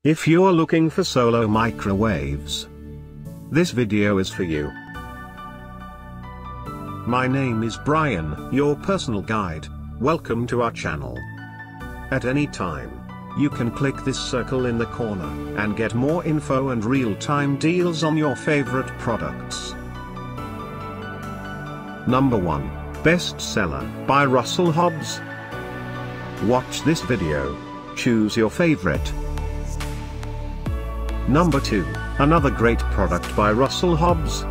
If you're looking for solar microwaves, this video is for you. My name is Brian, your personal guide. Welcome to our channel. At any time, you can click this circle in the corner and get more info and real-time deals on your favorite products. Number 1. Bestseller by Russell Hobbs. Watch this video. Choose your favorite. Number 2. Another great product by Russell Hobbs.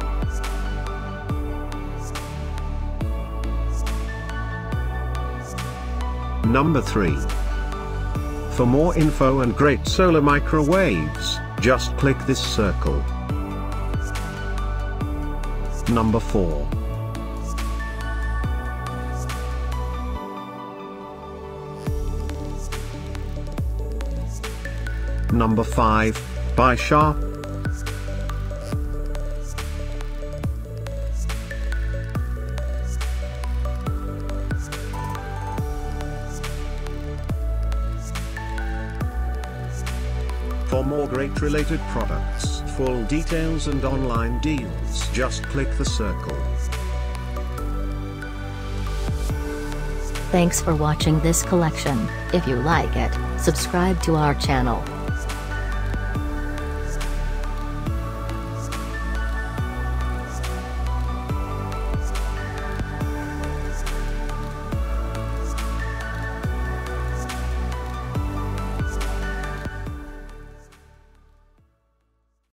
Number 3. For more info and great solar microwaves, just click this circle. Number 4. Number 5. By Sharp. For more great related products, full details and online deals, just click the circle. Thanks for watching this collection. If you like it, subscribe to our channel.